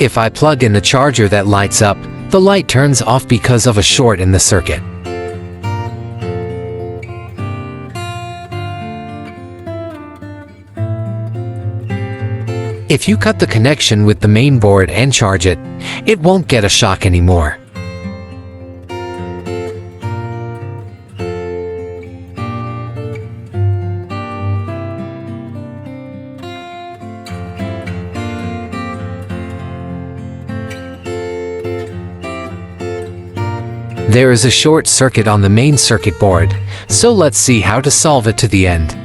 If I plug in the charger that lights up, the light turns off because of a short in the circuit. If you cut the connection with the main board and charge it, it won't get a shock anymore. There is a short circuit on the main circuit board, so let's see how to solve it to the end.